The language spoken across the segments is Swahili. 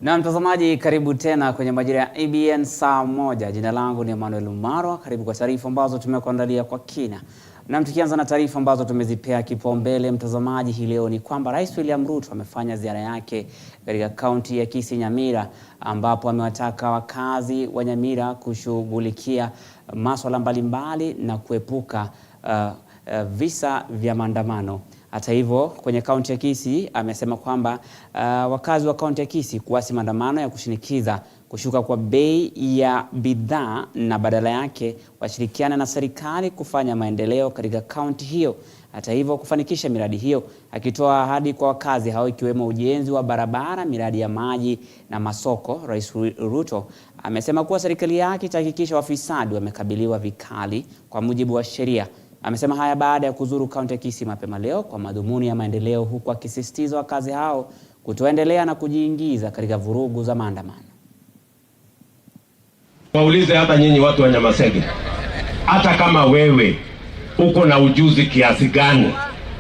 Na mtazamaji, karibu tena kwenye Majira ya EBN Saamoja. Jina langu ni Emmanuel Marwa. Karibu kwa taarifa ambazo tumekuandalia kwa kina. Na tukianza na taarifa ambazo tumezipea kipaumbele mtazamaji, hii leo ni kwamba Rais William Ruto amefanya ziara yake katika kaunti ya Kisii Nyamira, ambapo amewataka wakazi wa Nyamira kushughulikia masuala mbalimbali na kuepuka visa vya maandamano. Hata hivyo, kwenye kaunti ya Kisii amesema kwamba wakazi wa kaunti ya Kisii kuasi maandamano ya kushinikiza kushuka kwa bei ya bidhaa na badala yake washirikiane na serikali kufanya maendeleo katika kaunti hiyo. Hata hivyo, kufanikisha miradi hiyo, akitoa ahadi kwa wakazi hao ikiwemo ujenzi wa barabara, miradi ya maji na masoko, Rais Ruto amesema kuwa serikali yake itahakikisha wafisadi wamekabiliwa vikali kwa mujibu wa sheria. Amesema haya baada ya kuzuru kaunti ya Kisii mapema leo kwa madhumuni ya maendeleo, huku akisisitiza wakazi hao kutoendelea na kujiingiza katika vurugu za maandamano. Waulize hata nyinyi watu wa Nyamasege, hata kama wewe uko na ujuzi kiasi gani,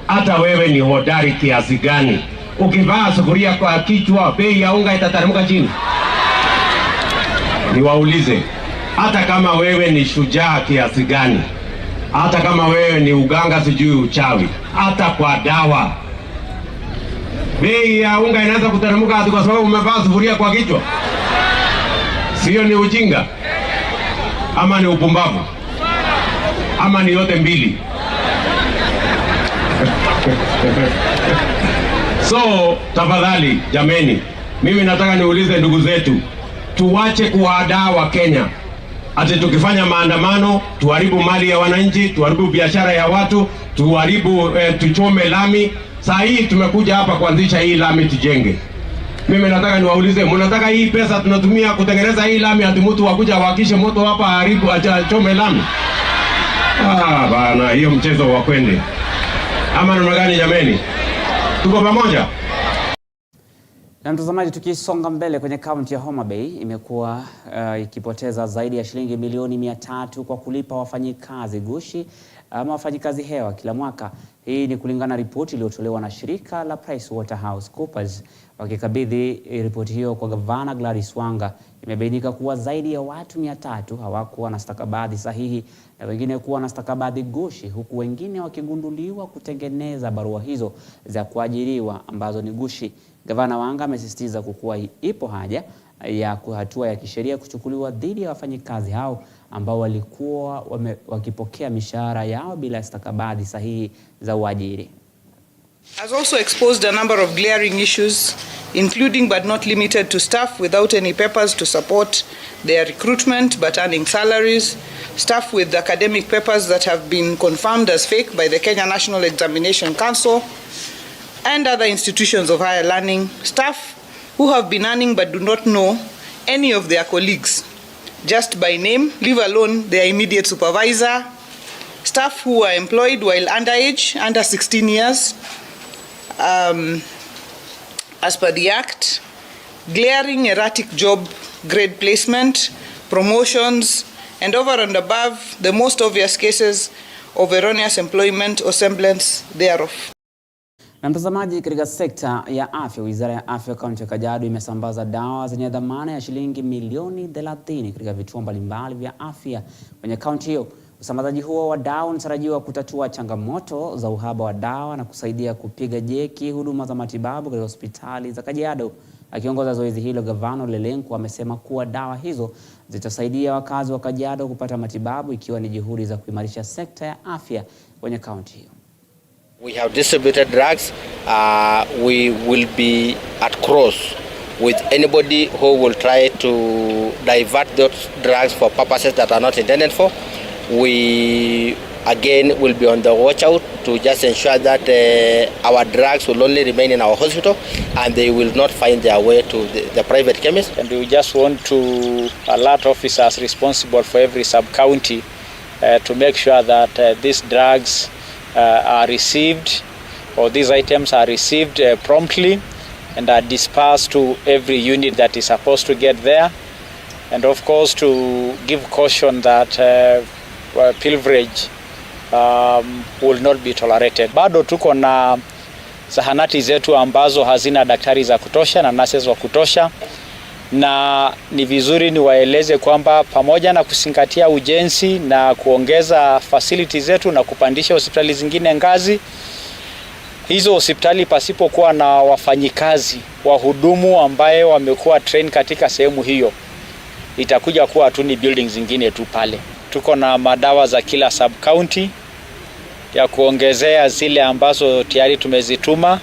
hata wewe ni hodari kiasi gani, ukivaa sufuria kwa kichwa, bei ya unga itateremka chini? Niwaulize, hata kama wewe ni shujaa kiasi gani, hata kama wewe ni uganga sijui uchawi, hata kwa dawa bei ya unga inaweza kuteremka hadi kwa sababu umevaa sufuria kwa kichwa? Sio ni ujinga? Ama ni upumbavu? Ama ni yote mbili? So tafadhali jameni, mimi nataka niulize ndugu zetu, tuache kuwahadaa wa Kenya ati tukifanya maandamano tuharibu mali ya wananchi, tuharibu biashara ya watu, tuharibu tuchome lami. Saa hii tumekuja hapa kuanzisha hii lami tujenge. Mimi nataka niwaulize, mnataka hii pesa tunatumia kutengeneza hii lami ati mtu wakuja wakishe moto hapa haribu achome lami? Bana, hiyo mchezo wa kwende. Ama namna gani jameni? Tuko pamoja? Na mtazamaji, tukisonga mbele, kwenye kaunti ya Homa Bay imekuwa ikipoteza zaidi ya shilingi milioni 300 kwa kulipa wafanyikazi gushi ama wafanyikazi hewa kila mwaka. Hii ni kulingana na ripoti iliyotolewa na shirika la PricewaterhouseCoopers. Wakikabidhi ripoti hiyo kwa Gavana Gladys Wanga, imebainika kuwa zaidi ya watu 300 hawakuwa na stakabadhi sahihi na wengine kuwa na stakabadhi gushi, huku wengine wakigunduliwa kutengeneza barua hizo za kuajiriwa ambazo ni gushi. Gavana Wanga amesisitiza kuwa ipo haja ya hatua ya kisheria kuchukuliwa dhidi ya wafanyikazi hao ambao walikuwa wakipokea mishahara yao bila stakabadhi sahihi za uajiri. Has also exposed a number of glaring issues, including but not limited to staff without any papers to support their recruitment but earning salaries, staff with academic papers that have been confirmed as fake by the Kenya National Examination Council and other institutions of higher learning, staff who have been earning but do not know any of their colleagues just by name, leave alone their immediate supervisor, staff who are employed while underage, under 16 years, as per the Act, glaring erratic job grade placement, promotions, and over and above the most obvious cases of erroneous employment or semblance thereof. Na mtazamaji, katika sekta ya afya, Wizara ya Afya kaunti ya Kajiado imesambaza dawa zenye dhamana ya shilingi milioni 30 katika vituo mbalimbali vya afya kwenye kaunti hiyo. Usambazaji huo wa dawa unatarajiwa kutatua changamoto za uhaba wa dawa na kusaidia kupiga jeki huduma za matibabu katika hospitali za Kajiado. Akiongoza zoezi hilo, Gavana Lelenku amesema kuwa dawa hizo zitasaidia wakazi wa Kajiado kupata matibabu, ikiwa ni juhudi za kuimarisha sekta ya afya kwenye kaunti hiyo. We have distributed drugs. We will be at cross with anybody who will try to divert those drugs for purposes that are not intended for. We again will be on the watch out to just ensure that our drugs will only remain in our hospital and they will not find their way to the private chemist. And we just want to alert officers responsible for every sub-county to make sure that these drugs are received, or these items are received promptly and are dispersed to every unit that is supposed to get there. And of course to give caution that pilferage will not be tolerated. Bado tuko na zahanati zetu ambazo hazina daktari za kutosha na nurses wa kutosha. na ni vizuri niwaeleze kwamba pamoja na kuzingatia ujenzi na kuongeza facilities zetu na kupandisha hospitali zingine ngazi, hizo hospitali pasipokuwa na wafanyikazi wahudumu ambaye wamekuwa train katika sehemu hiyo, itakuja kuwa tu ni buildings zingine tu pale. Tuko na madawa za kila sub county ya kuongezea zile ambazo tayari tumezituma.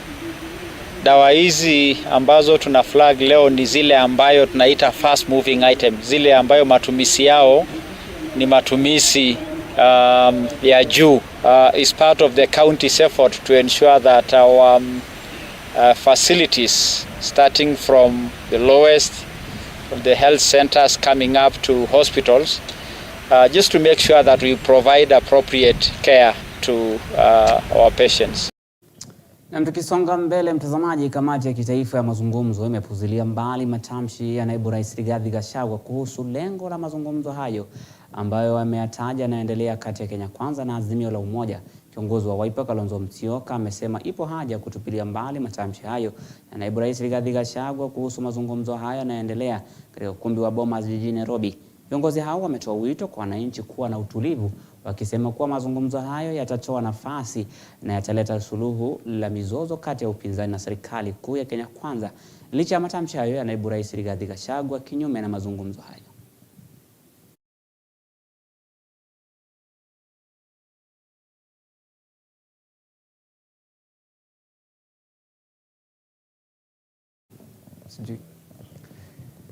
Dawa hizi ambazo tuna flag leo ni zile ambayo tunaita fast moving items, zile ambayo matumizi yao ni matumizi ya juu. Is part of the county's effort to ensure that our facilities, starting from the lowest of the health centers coming up to hospitals, just to make sure that we provide appropriate care to our patients. Na tukisonga mbele, mtazamaji, kamati ya kitaifa ya mazungumzo imepuzilia mbali matamshi ya naibu rais Rigathi Gachagua kuhusu lengo la mazungumzo hayo ambayo ameyataja yanaendelea kati ya Kenya Kwanza na Azimio la Umoja. Kiongozi wa Wiper Kalonzo Musyoka amesema ipo haja kutupilia mbali matamshi hayo ya naibu rais Rigathi Gachagua kuhusu mazungumzo hayo yanaendelea katika ukumbi wa Bomas jijini Nairobi. Viongozi hao wametoa wito kwa wananchi kuwa na utulivu, wakisema kuwa mazungumzo hayo yatatoa nafasi na yataleta suluhu la mizozo kati ya upinzani na serikali kuu ya Kenya Kwanza, licha ya matamshi hayo ya naibu rais Rigathi Gachagua kinyume na mazungumzo hayo.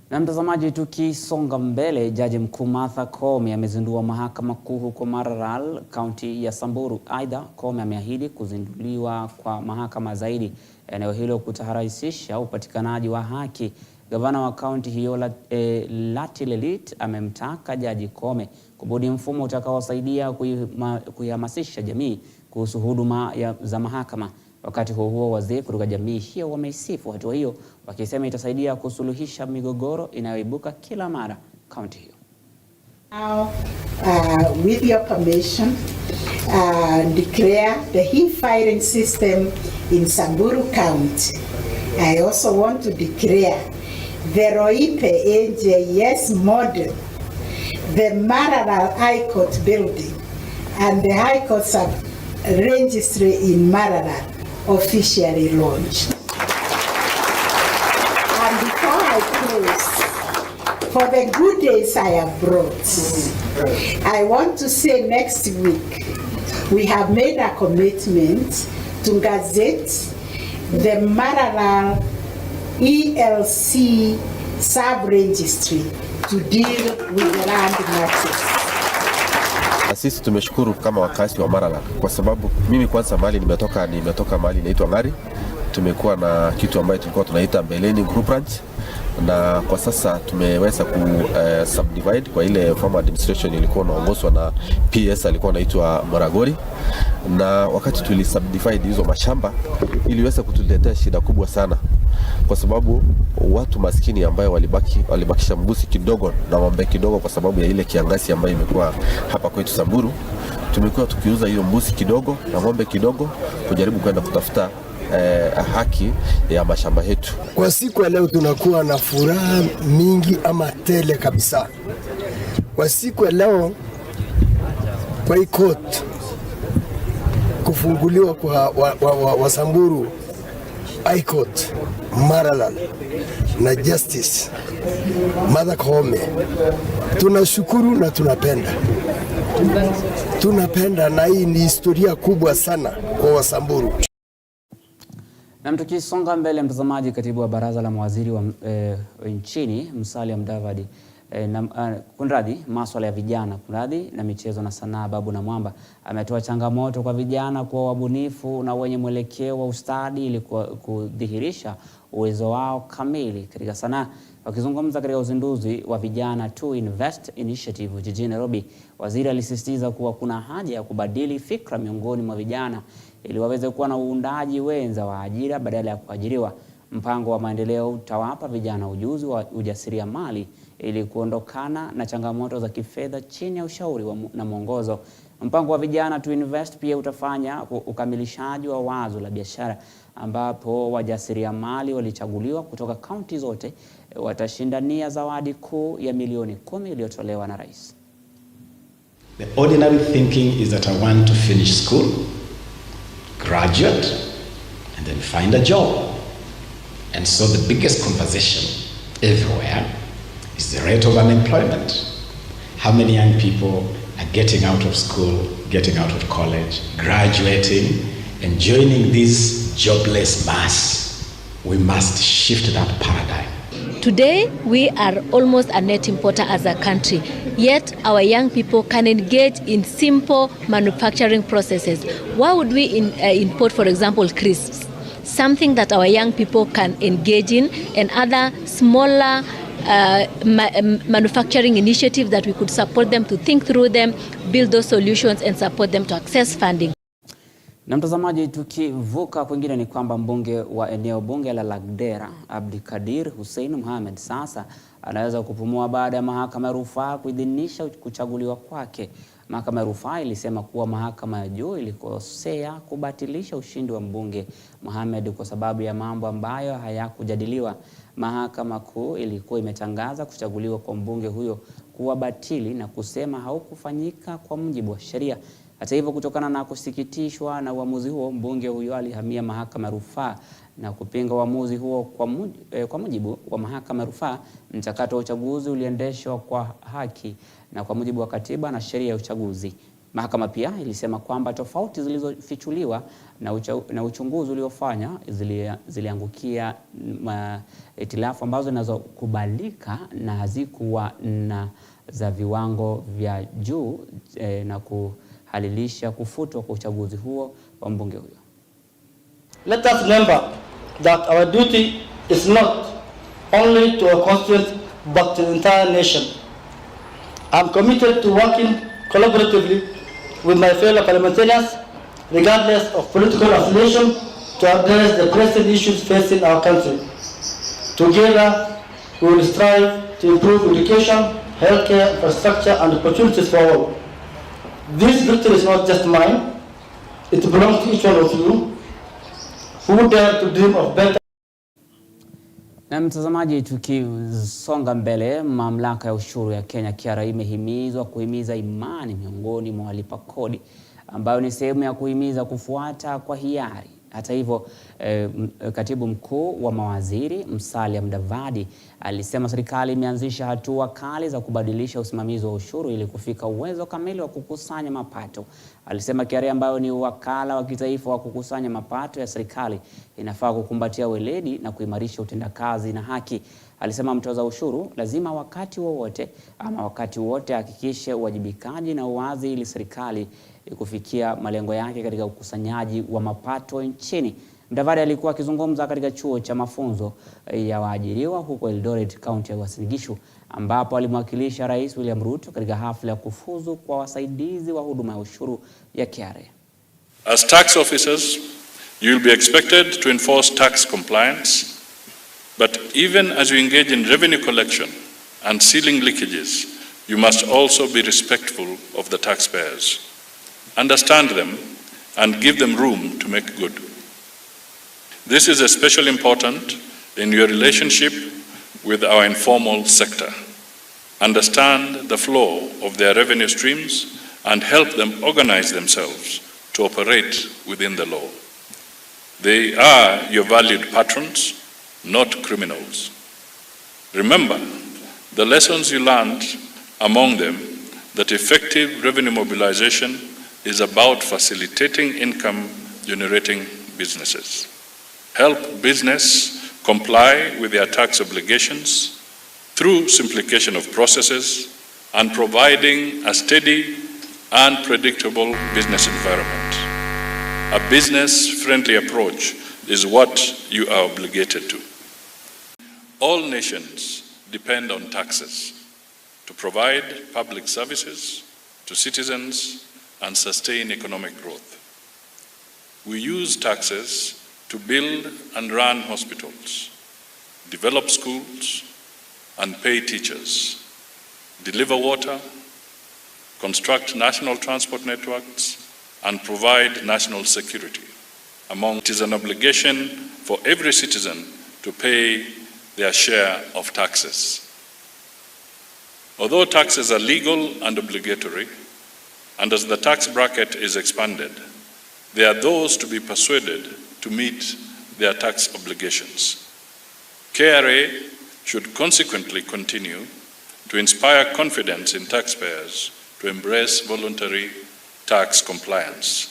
Na mtazamaji, tukisonga mbele, jaji mkuu Martha Koome amezindua mahakama kuu huko Marwa, kaunti ya Samburu. Aidha, Koome ameahidi kuzinduliwa kwa mahakama zaidi eneo hilo kutarahisisha upatikanaji wa haki. Gavana wa kaunti hiyo Lati Lelit amemtaka jaji Koome kubuni mfumo utakaowasaidia kuihamasisha jamii kuhusu huduma za mahakama. Wakati huo wazee kutoka jamii hiyo wameisifu hatua hiyo, wakisema itasaidia kusuluhisha migogoro inayoibuka kila mara kaunti hiyo. Now, with your permission, declare the e-filing system in Samburu County. I also want to declare the Roipe AJS model, the Marwa High Court building, and the High Court Sub-Registry in Marwa officially launched. And before I close, for the good days I have brought, I want to say next week we have made a commitment to gazette the Marwa ELC sub-registry to deal with the land matters. Sisi tumeshukuru kama wakazi wa Marwa kwa sababu mimi kwanza mahali nimetoka mahali inaitwa Ngari. Tumekuwa na kitu ambayo tulikuwa tunaita mbeleni group branch, na kwa sasa tumeweza ku subdivide kwa ile form administration ilikuwa inaongozwa na PS alikuwa anaitwa Moragori, na wakati tulisubdivide hizo mashamba iliweza kutuletea shida kubwa sana, kwa sababu watu maskini ambayo walibakisha mbuzi kidogo na ng'ombe kidogo kwa sababu ya ile kiangazi ambayo imekuwa hapa kwetu Samburu. Tumekuwa tukiuza hiyo mbuzi kidogo na ng'ombe kidogo kujaribu kwenda kutafuta haki ya mashamba yetu. Kwa siku ya leo tunakuwa na furaha mingi ama tele kabisa. Kwa siku ya leo kwa hii court kufunguliwa kwa Samburu High Court Marwa na Justice Martha Koome, tunashukuru na tunapenda, na hii ni historia kubwa sana kwa Wasamburu. Na tukisonga mbele, mtazamaji, katibu wa baraza la mawaziri wa nchini Musalia Mudavadi masuala ya vijana na michezo na sanaa Babu na Mwamba ametoa changamoto kwa vijana kuwa wabunifu na wenye mwelekeo wa ustadi ili kudhihirisha uwezo wao kamili katika sanaa. Wakizungumza katika uzinduzi wa Vijana to Invest Initiative jijini Nairobi, waziri alisisitiza kuwa kuna haja ya kubadili fikra miongoni mwa vijana ili waweze kuwa na uundaji wenza wa ajira badala ya kuajiriwa. Mpango wa maendeleo utawapa vijana ujuzi wa ujasiriamali ili kuondokana na changamoto za kifedha chini ya ushauri na mwongozo Mpango wa vijana to invest pia utafanya ukamilishaji wa wazo la biashara ambapo wajasiriamali walichaguliwa kutoka kaunti zote watashindania zawadi kuu ya milioni 10 iliyotolewa na rais. The ordinary thinking is that I want to finish school, graduate, and then find a job. And so the biggest conversation everywhere is the rate of unemployment. How many young people are getting out of school, getting out of college, graduating, and joining this jobless mass? We must shift that paradigm. Today, we are almost a net importer as a country, yet our young people can engage in simple manufacturing processes. Why would we import, for example, crisps? Something that our young people can engage in, and other smaller manufacturing initiatives that we could support them to think through them, build those solutions and support them to access funding. Na mtazamaji, tukivuka kwingine ni kwamba mbunge wa eneo bunge la Lagdera Abdikadir Hussein Mohamed sasa anaweza kupumua baada ya mahakama ya rufaa kuidhinisha kuchaguliwa kwake. Mahakama ya rufaa ilisema kuwa mahakama ya juu ilikosea kubatilisha ushindi wa mbunge Mohamed kwa sababu ya mambo ambayo hayakujadiliwa. Mahakama kuu ilikuwa imetangaza kuchaguliwa kwa mbunge huyo kuwa batili na kusema haukufanyika kwa mujibu wa sheria. Hata hivyo, kutokana na kusikitishwa na uamuzi huo, mbunge huyo alihamia mahakama ya rufaa na kupinga uamuzi huo. Kwa mujibu wa mahakama ya rufaa, mchakato wa uchaguzi uliendeshwa kwa haki na kwa mujibu wa katiba na sheria ya uchaguzi. Mahakama pia ilisema kwamba tofauti zilizofichuliwa na uchunguzi uliofanya ziliangukia itilafu ambazo zinazokubalika na hazikuwa na za viwango vya juu na kuhalilisha kufutwa kwa uchaguzi huo wa mbunge huyo. Let us remember that our duty is not only to our constituents but to the entire nation. I'm committed to working collaboratively with my fellow parliamentarians, regardless of political affiliation, to address the pressing issues facing our country. Together, we will strive to improve education, healthcare, infrastructure, and opportunities for all. This victory is not just mine; it belongs to each one of you who dare to dream of better. Na mtazamaji, tukisonga mbele, mamlaka ya ushuru ya Kenya KRA imehimizwa kuhimiza imani miongoni mwa walipa kodi, ambayo ni sehemu ya kuhimiza kufuata kwa hiari. Hata hivyo, katibu mkuu wa mawaziri Musalia Mudavadi alisema serikali imeanzisha hatua kali za kubadilisha usimamizi wa ushuru ili kufika uwezo kamili wa kukusanya mapato. Alisema KRA, ambayo ni wakala wa kitaifa wa kukusanya mapato ya serikali, inafaa kukumbatia weledi na kuimarisha utendakazi na haki. Alisema mtoza ushuru lazima wakati wote hakikishe uwajibikaji na uwazi ili serikali kufikia malengo yake katika ukusanyaji wa mapato nchini. Mudavadi alikuwa akizungumza katika chuo cha mafunzo ya waajiriwa huko Eldoret, kaunti ya Uasin Gishu, ambapo alimwakilisha Rais William Ruto katika hafla ya kufuzu kwa wasaidizi wa huduma ya ushuru ya KRA. As tax officers, you will be expected to enforce tax compliance, but even as you engage in revenue collection and sealing leakages, you must also be respectful of the taxpayers. Understand them and give them room to make good. This is especially important in your relationship with our informal sector. Understand the flow of their revenue streams and help them organize themselves to operate within the law. They are your valued patrons, not criminals. Remember the lessons you learned, among them that effective revenue mobilization is about facilitating income-generating businesses. Help business comply with their tax obligations through simplification of processes and providing a steady and predictable business environment. A business-friendly approach is what you are obligated to. All nations depend on taxes to provide public services to citizens and sustain economic growth. We use taxes to build and run hospitals, develop schools, and pay teachers, deliver water, construct national transport networks, and provide national security. It is an obligation for every citizen to pay their share of taxes. Although taxes are legal and obligatory, and as the tax bracket is expanded, there are those to be persuaded to meet their tax obligations. KRA should consequently continue to inspire confidence in taxpayers to embrace voluntary tax compliance.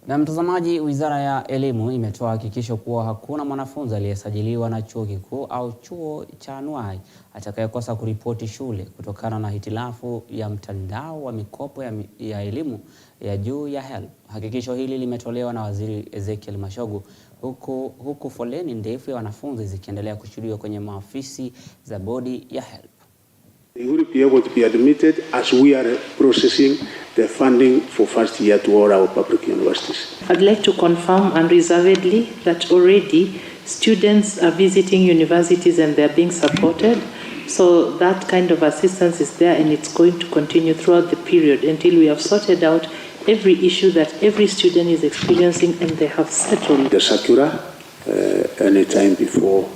Na mtazamaji, Wizara ya Elimu imetoa hakikisho kuwa hakuna mwanafunzi aliyesajiliwa na chuo kikuu au chuo cha anuai atakayekosa kuripoti shule kutokana na hitilafu ya mtandao wa mikopo ya elimu ya juu ya HELB. Hakikisho hili limetolewa na Waziri Ezekiel Mashogu huku foleni ndefu ya wanafunzi zikiendelea kushuhudiwa kwenye maafisi za bodi ya HELB. They will be able to be admitted as we are processing the funding for first year to all our public universities. I'd like to confirm unreservedly that already students are visiting universities and they're being supported. So that kind of assistance is there, and it's going to continue throughout the period until we have sorted out every issue that every student is experiencing and they have settled. The circular anytime before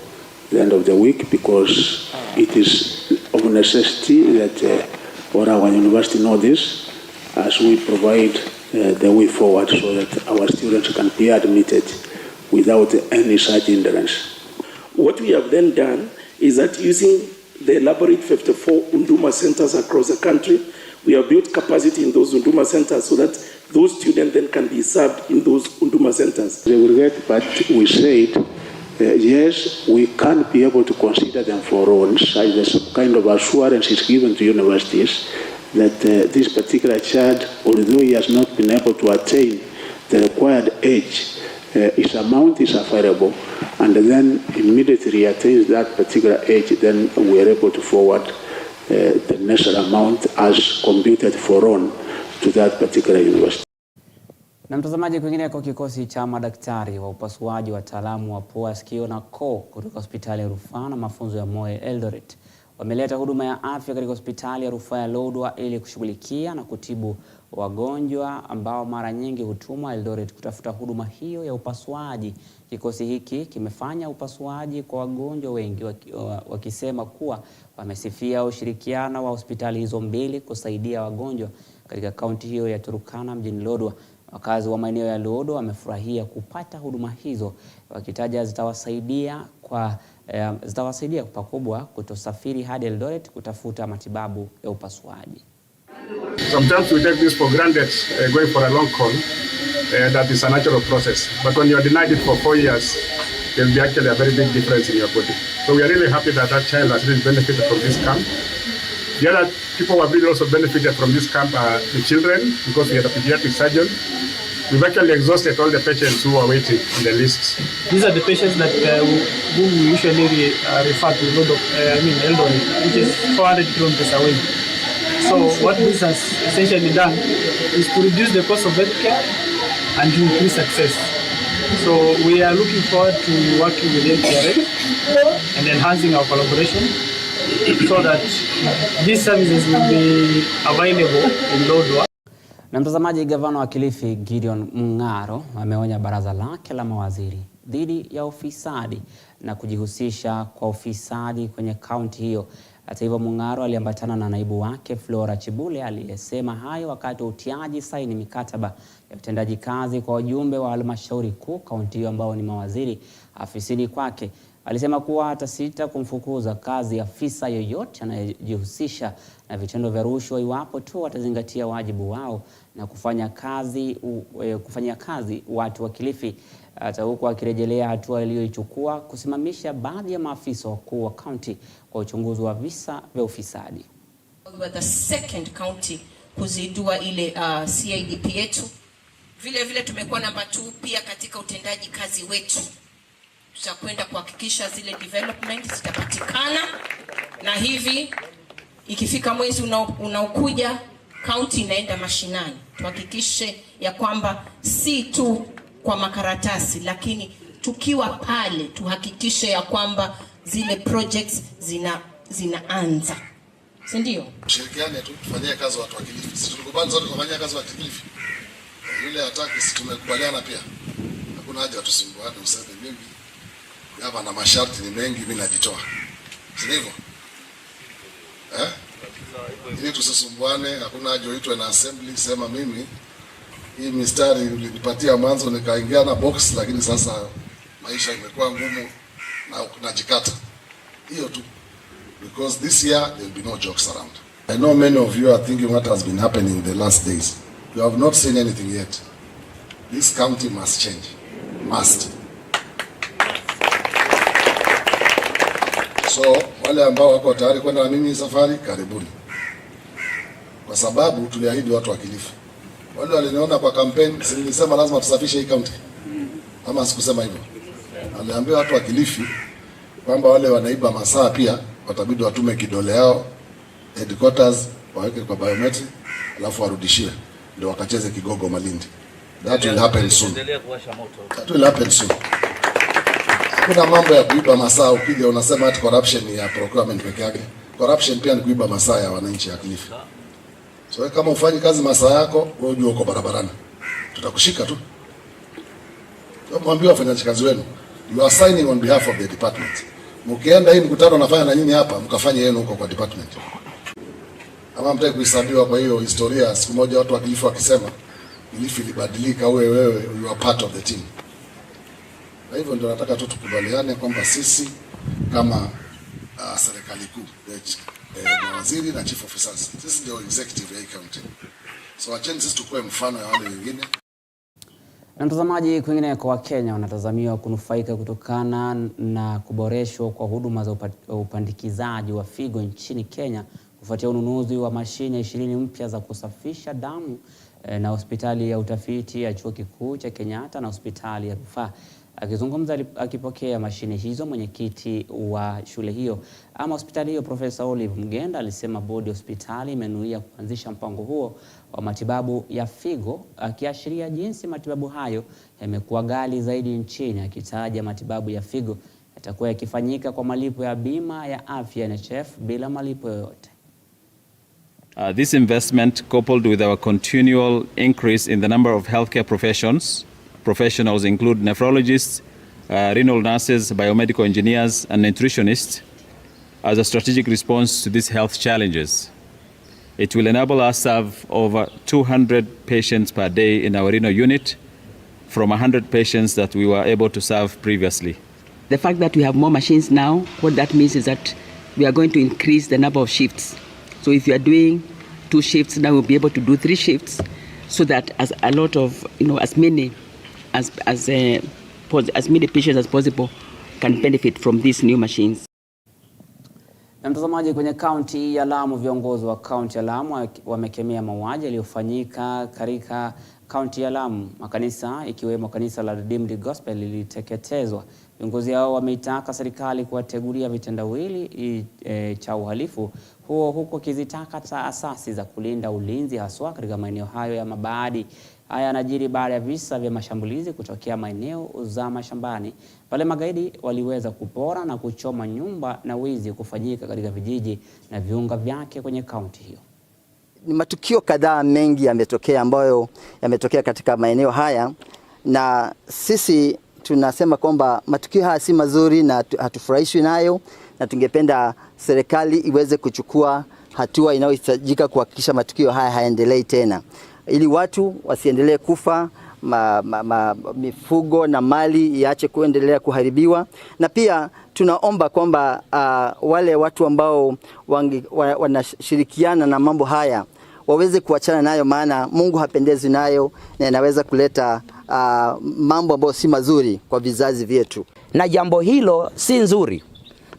the end of the week, because it is of necessity that all our university know this as we provide the way forward so that our students can be admitted without any such hindrance. What we have then done is that using the elaborate 54 Unduma centers across the country, we have built capacity in those Unduma centers so that those students then can be served in those Unduma centers. They will get, but we said, yes, we can't be able to consider them for loans. There's some kind of assurance is given to universities that this particular child, although he has not been able to attain the required age, his amount is available, and then immediately attains that particular age, then we are able to forward the necessary amount as computed for loan to that particular university. Na mtazamaji, kwingine kwa kikosi cha madaktari wa upasuaji wataalamu wa pua, sikio na koo kutoka hospitali ya rufaa na mafunzo ya Moyo Eldoret wameleta huduma ya afya katika hospitali ya rufaa ya Lodwar ili kushughulikia na kutibu wagonjwa ambao mara nyingi hutumwa Eldoret kutafuta huduma hiyo ya upasuaji. Kikosi hiki kimefanya upasuaji kwa wagonjwa wengi wakisema kuwa wamesifia ushirikiano wa hospitali hizo mbili kusaidia wagonjwa katika kaunti hiyo ya Turkana mjini Lodwar. Wakazi wa maeneo ya Lodwar wamefurahia kupata huduma hizo, wakitaja zitawasaidia pakubwa kutosafiri hadi Eldoret kutafuta matibabu ya upasuaji. Sometimes we take this for granted, going for a long call, that is a natural process. But when you are denied it for 4 years, there will be actually a very big difference in your body. So we are really happy that that child has really benefited from this camp. The other people who have really also benefited from this camp are the children, because we had a pediatric surgeon. We've actually exhausted all the patients who are waiting on the list. These are the patients that who we usually refer to Eldoret, which is 400 kilometers away. So what this has essentially done is to reduce the cost of healthcare and to increase success. So we are looking forward to working with NTRA and enhancing our collaboration so that these services will be available in Lodwar. Na mtazamaji, gavana wa Kilifi Gideon Mung'aro ameonya baraza lake la mawaziri dhidi ya ufisadi na kujihusisha kwa ufisadi kwenye kaunti hiyo. Hata hivyo, Mung'aro aliambatana na naibu wake Flora Chibule aliyesema hayo wakati wa utiaji saini mikataba ya utendaji kazi kwa wajumbe wa halmashauri kuu kaunti hiyo ambao ni mawaziri afisini kwake. Alisema kuwa atasita kumfukuza kazi afisa yoyote anayejihusisha na vitendo vya rushwa iwapo tu watazingatia wajibu wao na kufanya kazi watu wa Kilifi. Hata huku akirejelea hatua iliyoichukua kusimamisha baadhi ya maafisa wakuu wa kaunti kwa uchunguzi wa visa vya ufisadi. We were the second county kuzidua ile CIDP yetu. Vile tumekuwa namba 2 pia katika utendaji kazi wetu. Tutakwenda kuhakikisha zile development zitapatikana, na hivi ikifika mwezi unaokuja county inaenda mashinani. Tuhakikishe ya kwamba si tu kwa makaratasi, lakini tukiwa pale tuhakikishe ya kwamba zile projects zinaanza. si ndio? Tushirikiane tu, tufanyie kazi watu wa Kilifi. Sisi tulikubali zote kufanyia kazi watu wa Kilifi. Yule hataki, sisi tumekubaliana pia. Hakuna haja tusumbuane useme mimi hapa na masharti ni mengi, mimi najitoa. Si ndivyo? Ili tusisumbuane, hakuna haja uitwe na assembly sema mimi hii mistari ulinipatia mwanzo nikaingia na box, lakini sasa maisha imekuwa ngumu na najikata. Hiyo tu. Because this year there will be no jokes around. I know many of you are thinking what has been happening in the last days. You have not seen anything yet. This county must change. Must. So, wale ambao wako tayari kwenda na mimi safari, karibuni. Kwa sababu tuliahidi watu wa Kilifi. Wale waliniona kwa campaign, nilisema lazima tusafishe hii county. Ama sikusema hivyo. Aliambia watu wa Kilifi kwamba wale wanaiba masaa pia watabidi watume kidole yao headquarters waweke kwa biometric alafu warudishie ndio wakacheze kigogo Malindi. That will happen soon. That will happen soon. Kuna mambo ya kuiba masaa ukija unasema ati corruption ya procurement peke yake. Corruption pia ni kuiba masaa ya wananchi ya Kilifi. So kama ufanyi kazi masaa yako, wewe ujue uko barabarani. Tutakushika tu. Mwambie wafanyakazi wenu, you are signing on behalf of the department. Mkienda hii mkutano nafanya na nyinyi hapa, mkafanye yenu huko kwa department. Ama mtaki kuhesabiwa kwa hiyo historia, siku moja watu wa Kilifi wakisema Kilifi libadilika, wewe you are part of the team. Na hivyo ndio nataka tu tukubaliane kwamba sisi kama serikali kuu, mawaziri na chief officers, sisi ndio executive ya hii county. So acheni sisi tukue mfano ya wale wengine. Na mtazamaji, kwingine kwa Wakenya wanatazamiwa kunufaika kutokana na kuboreshwa kwa huduma za upandikizaji wa figo nchini Kenya kufuatia ununuzi wa mashine 20 mpya za kusafisha damu na hospitali ya utafiti ya Chuo Kikuu cha Kenyatta na hospitali ya Rufaa. Akizungumza akipokea mashine hizo, mwenyekiti wa shule hiyo ama hospitali hiyo Profesa Olive Mgenda alisema bodi hospitali imenuia kuanzisha mpango huo wa matibabu ya figo, akiashiria jinsi matibabu hayo yamekuwa ghali zaidi nchini, akitaja matibabu ya figo yatakuwa yakifanyika kwa malipo ya bima ya afya NHIF bila malipo yoyote. This investment, coupled with our continual increase in the number of healthcare professionals include nephrologists, renal nurses, biomedical engineers, and nutritionists, as a strategic response to these health challenges. It will enable us to serve over 200 patients per day in our renal unit from 100 patients that we were able to serve previously. The fact that we have more machines now, what that means is that we are going to increase the number of shifts. So if you are doing 2 shifts, now we'll be able to do 3 shifts, so that as many patients as possible can benefit from these new machines. Na mtazamaji, kwenye kaunti ya Lamu, viongozi wa kaunti ya Lamu wamekemea mauaji yaliyofanyika katika kaunti ya Lamu. Makanisa ikiwemo kanisa la Redeemed Gospel liliteketezwa. Viongozi hao wameitaka serikali kuwategulia vitendawili cha uhalifu huo, huko kizitaka taasisi za kulinda ulinzi haswa katika maeneo hayo ya mabadi. Haya yanajiri baada ya visa vya mashambulizi kutokea maeneo za mashambani pale magaidi waliweza kupora na kuchoma nyumba na wizi kufanyika katika vijiji na viunga vyake kwenye kaunti hiyo. Ni matukio kadhaa mengi yametokea ambayo yametokea katika maeneo haya, na sisi tunasema kwamba matukio haya si mazuri na hatufurahishwi nayo, na tungependa serikali iweze kuchukua hatua inayohitajika kuhakikisha matukio haya hayaendelei tena, ili watu wasiendelee kufa, mifugo na mali iache kuendelea kuharibiwa. Na pia tunaomba kwamba wale watu ambao wanashirikiana na mambo haya waweze kuachana nayo, maana Mungu hapendezwi nayo na inaweza kuleta mambo ambayo si mazuri kwa vizazi vyetu. Na jambo hilo si nzuri.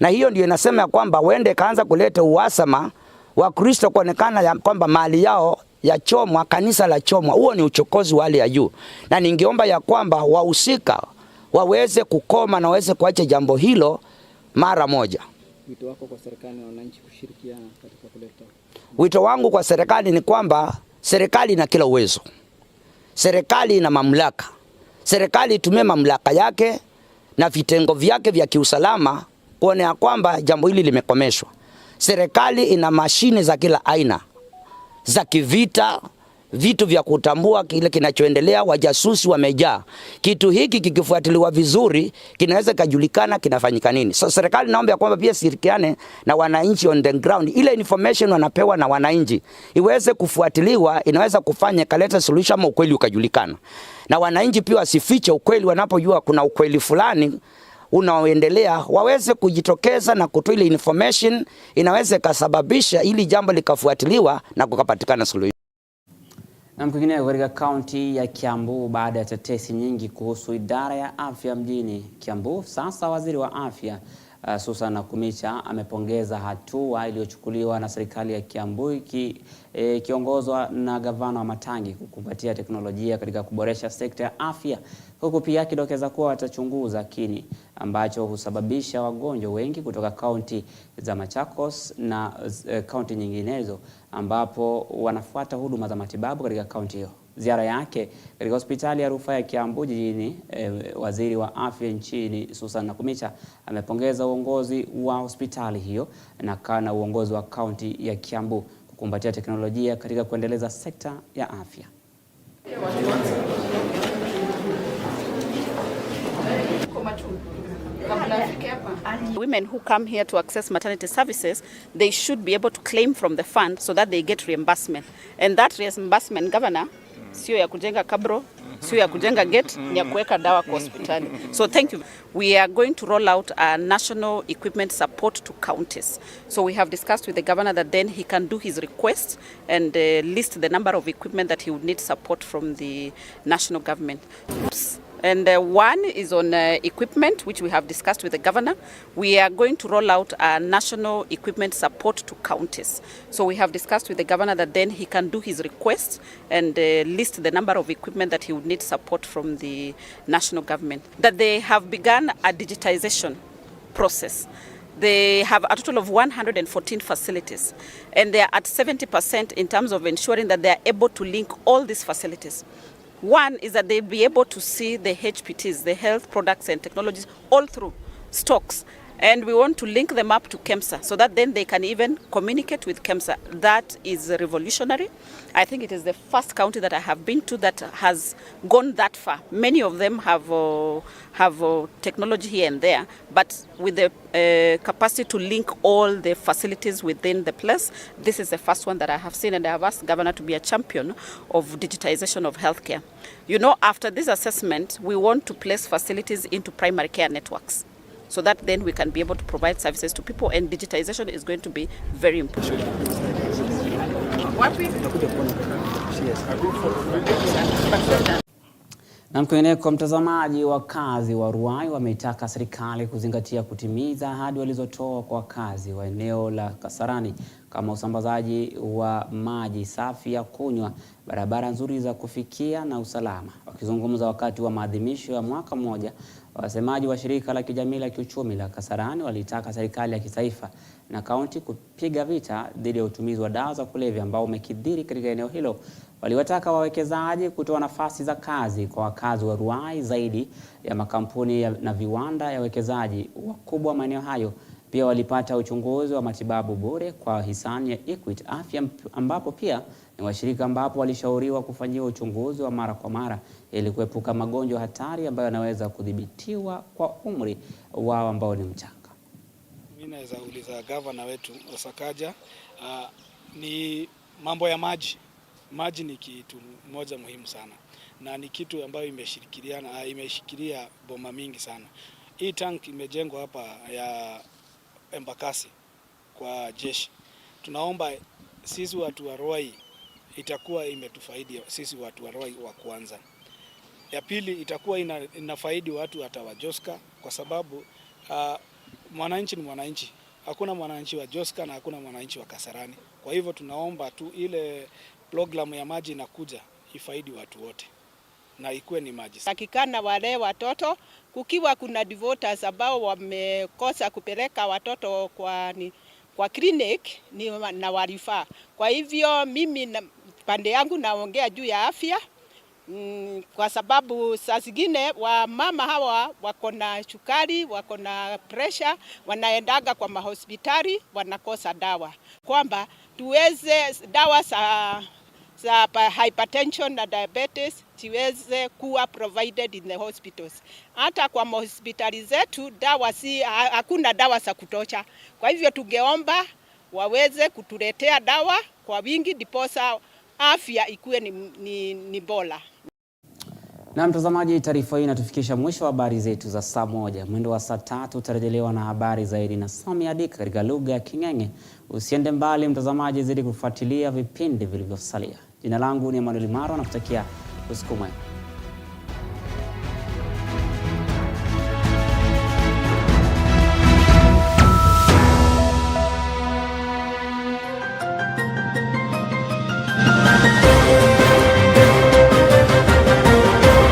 Na hiyo ndio inasema kwamba wende kaanza kuleta uhasama wa Kristo, kuonekana kwamba mali yao ya chomwa, kanisa la chomwa. Huo ni uchokozi wa hali ya juu. Na ningeomba ya kwamba wahusika waweze kukoma na waweze kuacha jambo hilo mara moja. Wito wako kwa serikali na wananchi kushirikiana katika kuleta? Wito wangu kwa serikali ni kwamba serikali ina kila uwezo. Serikali ina mamlaka. Serikali itumie mamlaka yake na vitengo vyake vya kiusalama kuona kwamba jambo hili limekomeshwa. Serikali ina mashine za kila aina, za kivita, vitu vya kutambua kile kinachoendelea, wajasusi wamejaa. Kitu hiki kikifuatiliwa vizuri, kinaweza kujulikana kinafanyika nini. So serikali naomba kwamba pia shirikiane na wananchi on the ground. Ile information wanapewa na wananchi iweze kufuatiliwa, inaweza kufanya kaleta solution ama ukweli ukajulikana. Na wananchi pia wasifiche ukweli, wanapojua kuna ukweli fulani unaoendelea waweze kujitokeza na kutoa ile information, inaweza kusababisha ili jambo likafuatiliwa na kukapatikana suluhisho. Na kwingineko katika kaunti ya Kiambu, baada ya tetesi nyingi kuhusu idara ya afya mjini Kiambu, sasa waziri wa afya Susan Nakumicha amepongeza hatua iliyochukuliwa na serikali ya Kiambu kiongozwa na gavana wa Matangi kukumbatia teknolojia katika kuboresha sekta ya afya, huku pia akidokeza kuwa watachunguza kini ambacho husababisha wagonjwa wengi kutoka kaunti za Machakos na kaunti nyinginezo ambapo wanafuata huduma za matibabu katika kaunti hiyo. Ziara yake katika hospitali ya rufaa ya Kiambu jijini, waziri wa afya nchini Susan Nakumicha amepongeza uongozi wa hospitali hiyo na uongozi wa kaunti ya Kiambu kukumbatia teknolojia katika kuendeleza sekta ya afya. Women who come here to access maternity services, they should be able to claim from the fund so that they get reimbursement. And that reimbursement, Governor, sio ya kujenga kabro, sio ya kujenga gate, ni ya kuweka dawa kwa hospitali. So thank you. We are going to roll out a national equipment support to counties. So we have discussed with the governor that then he can do his request and list the number of equipment that he would need support from the national government. And one is on equipment, which we have discussed with the governor. We are going to roll out a national equipment support to counties. So we have discussed with the governor that then he can do his request and list the number of equipment that he would need support from the national government. That they have begun a digitization process. They have a total of 114 facilities, and they are at 70% in terms of ensuring that they are able to link all these facilities. One is that they'll be able to see the HPTs, the health products and technologies, all through stocks. And we want to link them up to KEMSA so that then they can even communicate with KEMSA. That is revolutionary. I think it is the first county that I have been to that has gone that far. Many of them have technology here and there, but with the capacity to link all the facilities within the place, this is the first one that I have seen, and I have asked the governor to be a champion of digitization of healthcare. You know, after this assessment, we want to place facilities into primary care networks, so that then we can be able to provide services to people, and digitization is going to be very important. Na kwingineko, mtazamaji, wakazi wa Ruai wameitaka serikali kuzingatia kutimiza ahadi walizotoa kwa wakazi wa eneo la Kasarani kama usambazaji wa maji safi ya kunywa, barabara nzuri za kufikia na usalama. Wakizungumza wakati wa maadhimisho ya mwaka mmoja, wasemaji wa shirika la kijamii la kiuchumi la Kasarani walitaka serikali ya kitaifa na kaunti kupiga vita dhidi ya utumizi wa dawa za kulevya ambao umekithiri katika eneo hilo. Waliwataka wawekezaji kutoa nafasi za kazi kwa wakazi wa Ruai zaidi ya makampuni na viwanda ya wekezaji wakubwa maeneo hayo. Pia walipata uchunguzi wa matibabu bure kwa hisani ya Equity Afya, ambapo pia ni washirika ambapo walishauriwa kufanyiwa uchunguzi wa mara kwa mara ili kuepuka magonjwa hatari ambayo yanaweza kudhibitiwa kwa umri wao ambao ni mchanga. Mimi naweza uliza gavana wetu Saamoja, ni mambo ya maji. Maji ni kitu moja muhimu sana, na ni kitu ambayo imeshikilia boma mingi sana. Hii tank imejengwa hapa ya Embakasi kwa jeshi. Tunaomba sisi watu wa Ruai itakuwa imetufaidi sisi watu wa Ruai wa kwanza. Ya pili itakuwa inafaidi watu hata wa Joska, kwa sababu mwananchi ni mwananchi. Hakuna mwananchi wa Joska na hakuna mwananchi wa Kasarani. Kwa hivyo tunaomba tu ile programu ya maji inakuja ifaidi watu wote na ikuwe ni maji. Hakikana wale watoto, kukiwa kuna devotees ambao wamekosa kupeleka watoto kwa clinic na warifa. Kwa hivyo mimi pande yangu naongea juu ya afya. kwa sababu saa zingine wamama hawa wako na sukari, wako na pressure, wanaendaga kwa mahospitali, wanakosa dawa. Kwamba tuweze dawa za hypertension na diabetes ziweze kuwa provided in the hospitals. Hata kwa hospitali zetu dawa hakuna dawa za kutosha. Kwa hivyo tungeomba waweze kutuletea dawa kwa wingi ndiposa afya ikuwe ni bora. Na mtazamaji, taarifa hii inatufikisha mwisho wa habari zetu za saa moja. Mwendo wa saa 3 utarejelewa na habari zaidi na Sami Adika katika lugha ya King'eng'e. Usiende mbali mtazamaji, zidi kufuatilia vipindi vilivyosalia. Jina langu ni Emmanuel, na kutakia usiku mwema.